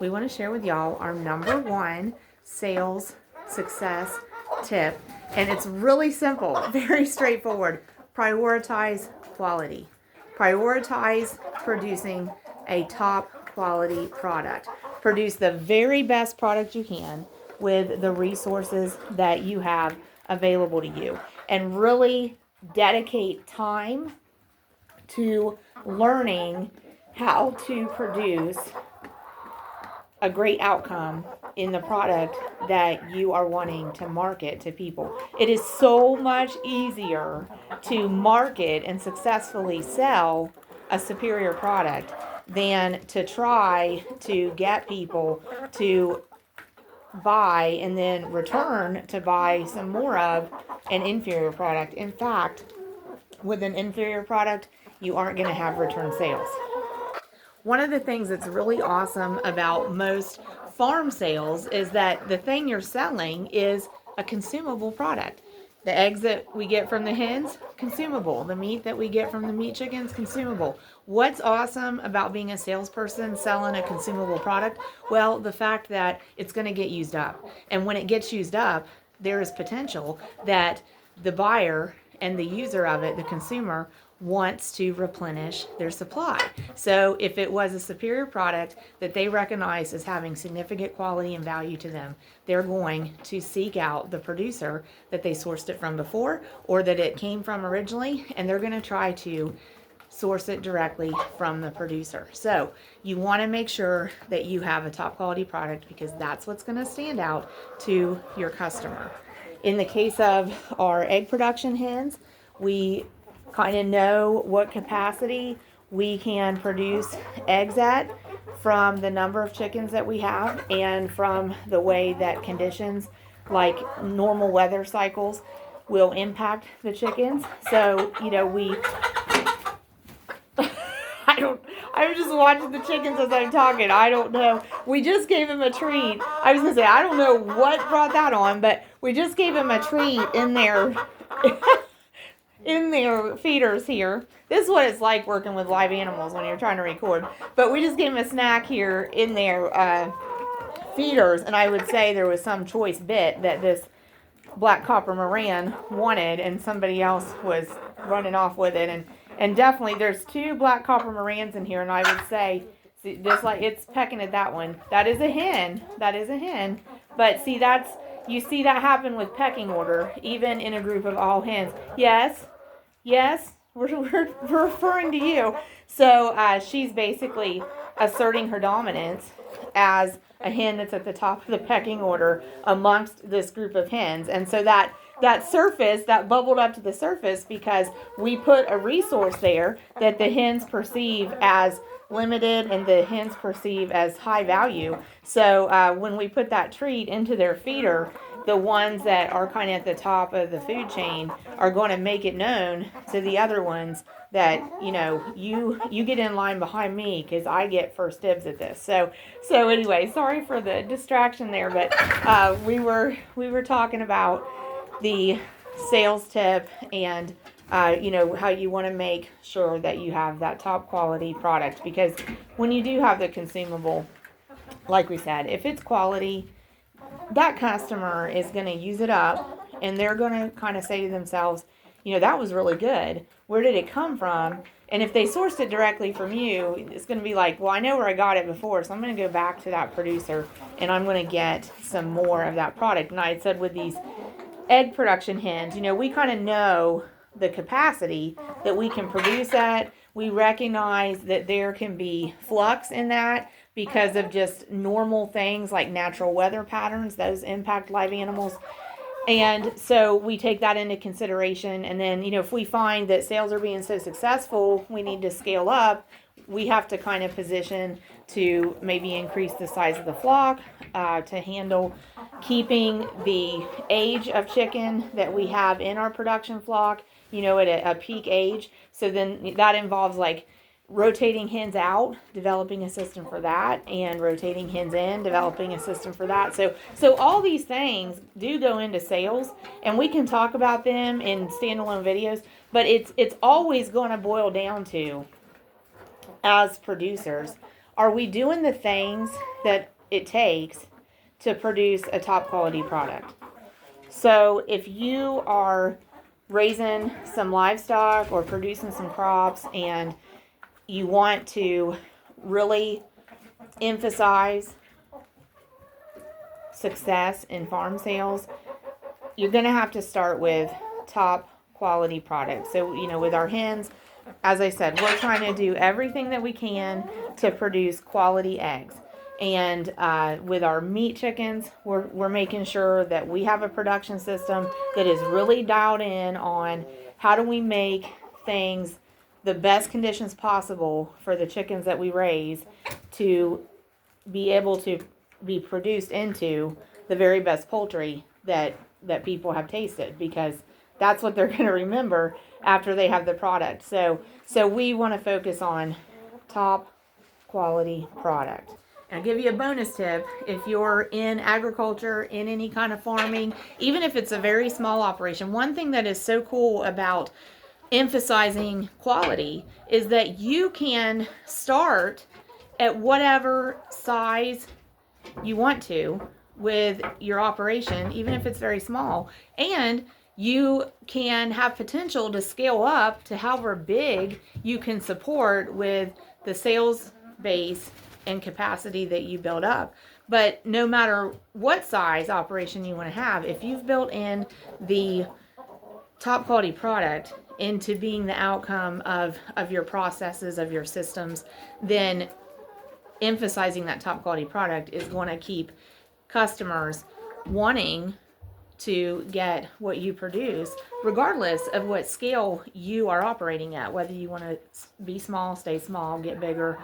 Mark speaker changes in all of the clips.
Speaker 1: we want to share with y'all our number one sales success tip. And it's really simple, very straightforward. Prioritize quality. Prioritize producing a top quality product. Produce the very best product you can with the resources that you have available to you. And really dedicate time to learning how to produce a great outcome in the product that you are wanting to market to people. It is so much easier to market and successfully sell a superior product than to try to get people to buy and then return to buy some more of an inferior product. In fact, with an inferior product, you aren't going to have return sales. One of the things that's really awesome about most farm sales is that the thing you're selling is a consumable product. The eggs that we get from the hens, consumable. The meat that we get from the meat chickens, consumable. What's awesome about being a salesperson selling a consumable product? Well, the fact that it's going to get used up. And when it gets used up, there is potential that the buyer and the user of it, the consumer, wants to replenish their supply. So if it was a superior product that they recognize as having significant quality and value to them, they're going to seek out the producer that they sourced it from before or that it came from originally, and they're going to try to source it directly from the producer. So you want to make sure that you have a top quality product because that's what's going to stand out to your customer. In the case of our egg production hens, we kind of know what capacity we can produce eggs at from the number of chickens that we have and from the way that conditions like normal weather cycles will impact the chickens. So, I'm just watching the chickens as I'm talking. I don't know. We just gave him a treat. I was going to say, I don't know what brought that on, but we just gave him a treat in their in their feeders here. This is what it's like working with live animals when you're trying to record. But we just gave him a snack here in their feeders, and I would say there was some choice bit that this black copper Moran wanted, and somebody else was running off with it. And definitely, there's two black copper Morans in here, and I would say, see, just like it's pecking at that one. That is a hen. That is a hen. But see, you see that happen with pecking order, even in a group of all hens. Yes, we're referring to you. So she's basically asserting her dominance as a hen that's at the top of the pecking order amongst this group of hens. And so that surface, that bubbled up to the surface because we put a resource there that the hens perceive as limited and the hens perceive as high value. So when we put that treat into their feeder, the ones that are kind of at the top of the food chain are going to make it known to the other ones that, you get in line behind me because I get first dibs at this. So anyway, sorry for the distraction there, but we were talking about the sales tip and how you want to make sure that you have that top quality product, because when you do have the consumable, like we said, if it's quality, that customer is going to use it up and they're going to kind of say to themselves, that was really good. Where did it come from? And if they sourced it directly from you, it's going to be like, well, I know where I got it before, so I'm going to go back to that producer and I'm going to get some more of that product. And I had said with these egg production hens, we kind of know the capacity that we can produce at. We recognize that there can be flux in that because of just normal things like natural weather patterns. Those impact live animals. And so we take that into consideration. And then, if we find that sales are being so successful, we need to scale up. We have to kind of position to maybe increase the size of the flock to handle keeping the age of chicken that we have in our production flock, at a peak age. So then that involves like rotating hens out, developing a system for that, and rotating hens in, developing a system for that. So all these things do go into sales, and we can talk about them in standalone videos, but it's always going to boil down to, as producers, are we doing the things that it takes to produce a top quality product? So if you are raising some livestock or producing some crops and you want to really emphasize success in farm sales, you're going to have to start with top quality products. So, with our hens, as I said, we're trying to do everything that we can to produce quality eggs. And with our meat chickens, we're making sure that we have a production system that is really dialed in on how do we make things the best conditions possible for the chickens that we raise to be able to be produced into the very best poultry that people have tasted, because that's what they're going to remember after they have the product. So we want to focus on top quality product. I'll give you a bonus tip. If you're in agriculture, in any kind of farming, even if it's a very small operation, one thing that is so cool about emphasizing quality is that you can start at whatever size you want to with your operation, even if it's very small, and you can have potential to scale up to however big you can support with the sales base and capacity that you build up. But no matter what size operation you want to have, if you've built in the top quality product into being the outcome of your processes, of your systems, then emphasizing that top quality product is going to keep customers wanting to get what you produce, regardless of what scale you are operating at, whether you want to be small, stay small, get bigger,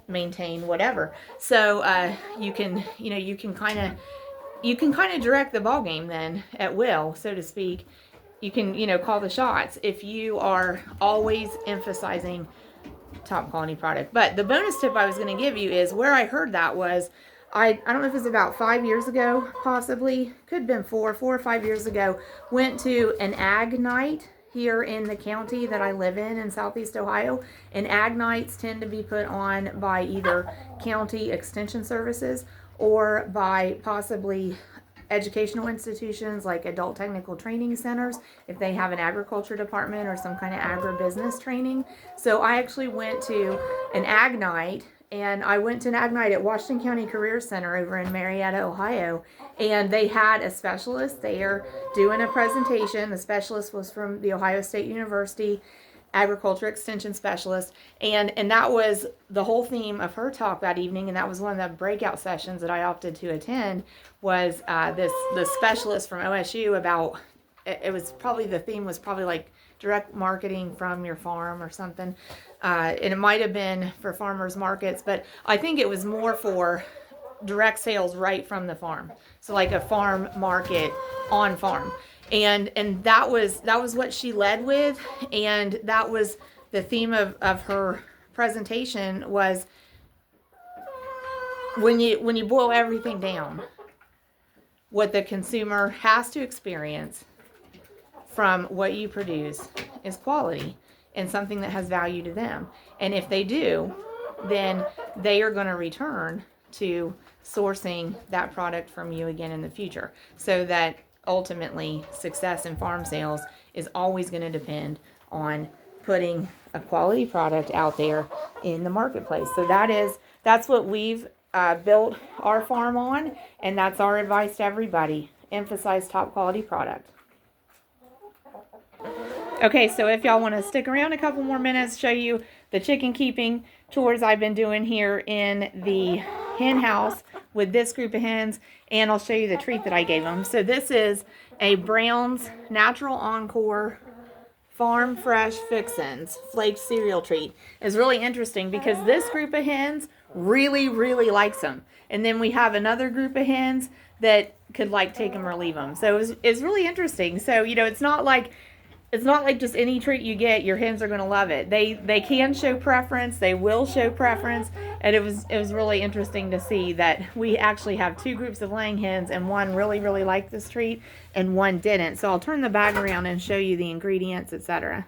Speaker 1: maintain, whatever. So you can kind of direct the ball game then at will, so to speak. You can call the shots if you are always emphasizing top quality product. But the bonus tip I was going to give you is where I heard that was, I don't know if it was about 5 years ago, possibly, could have been 4 or 5 years ago, went to an ag night here in the county that I live in Southeast Ohio. And ag nights tend to be put on by either county extension services or by possibly educational institutions like adult technical training centers, if they have an agriculture department or some kind of agribusiness training. So I actually went to an ag night, and I went to an ag night at Washington County Career Center over in Marietta, Ohio, and they had a specialist there doing a presentation. The specialist was from the Ohio State University agriculture extension specialist, and that was the whole theme of her talk that evening. And that was one of the breakout sessions that I opted to attend, was the specialist from OSU about, it was probably, the theme was probably like direct marketing from your farm or something, and it might have been for farmers markets, but I think it was more for direct sales right from the farm, so like a farm market on farm. And that was what she led with, and that was the theme of her presentation, was when you boil everything down, what the consumer has to experience from what you produce is quality and something that has value to them. And if they do, then they are going to return to sourcing that product from you again in the future, so that ultimately success in farm sales is always going to depend on putting a quality product out there in the marketplace. So that's what we've built our farm on, and that's our advice to everybody: emphasize top quality product. Okay, so if y'all want to stick around a couple more minutes, show you the chicken keeping chores I've been doing here in the hen house with this group of hens, and I'll show you the treat that I gave them. So this is a Brown's Natural Encore Farm Fresh Fixins flaked cereal treat. It's really interesting because this group of hens really, really likes them. And then we have another group of hens that could take them or leave them. So it's really interesting. So, it's not like just any treat you get, your hens are going to love it. They can show preference. They will show preference. And it was really interesting to see that we actually have two groups of laying hens, and one really, really liked this treat and one didn't. So I'll turn the bag around and show you the ingredients, etc.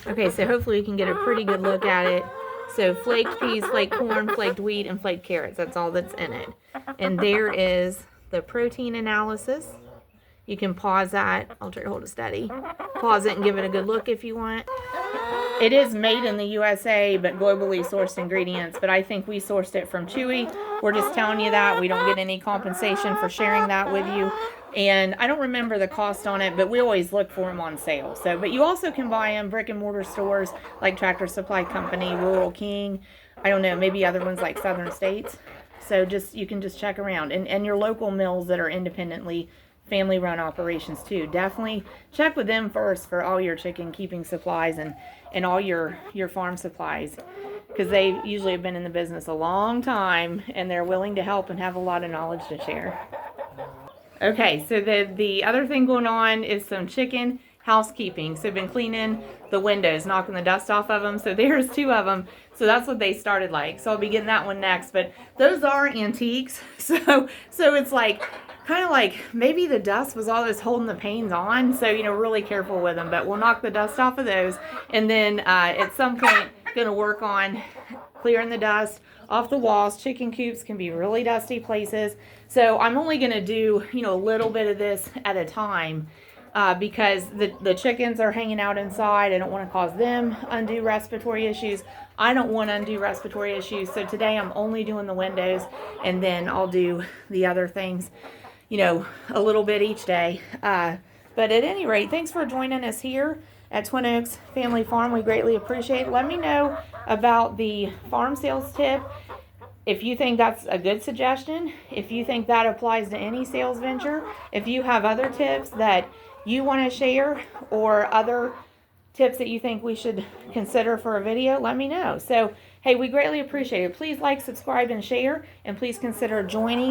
Speaker 1: Okay, so hopefully you can get a pretty good look at it. So flaked peas, flaked corn, flaked wheat, and flaked carrots. That's all that's in it. And there is the protein analysis. You can pause that. I'll try to hold it steady. Pause it and give it a good look if you want. It is made in the USA, but globally sourced ingredients. But I think we sourced it from Chewy. We're just telling you that. We don't get any compensation for sharing that with you. And I don't remember the cost on it, but we always look for them on sale. So, but you also can buy them brick and mortar stores like Tractor Supply Company, Rural King. I don't know, maybe other ones like Southern States. So you can just check around. And your local mills that are independently family run operations too. Definitely check with them first for all your chicken keeping supplies and all your farm supplies, because they usually have been in the business a long time and they're willing to help and have a lot of knowledge to share. Okay, so the other thing going on is some chicken housekeeping. So I've been cleaning the windows, knocking the dust off of them. So there's 2 of them. So that's what they started like. So I'll be getting that one next. But those are antiques. So it's like kind of like maybe the dust was all that's holding the panes on. So, really careful with them. But we'll knock the dust off of those. And then at some point, going to work on clearing the dust off the walls. Chicken coops can be really dusty places. So I'm only going to do, a little bit of this at a time because the chickens are hanging out inside. I don't want to cause them undue respiratory issues. I don't want undue respiratory issues. So today I'm only doing the windows, and then I'll do the other things, a little bit each day. But at any rate, thanks for joining us here at Twin Oaks Family Farm. We greatly appreciate it. Let me know about the farm sales tip. If you think that's a good suggestion, if you think that applies to any sales venture, if you have other tips that you want to share or other tips that you think we should consider for a video, let me know. So, hey, we greatly appreciate it. Please like, subscribe, and share, and please consider joining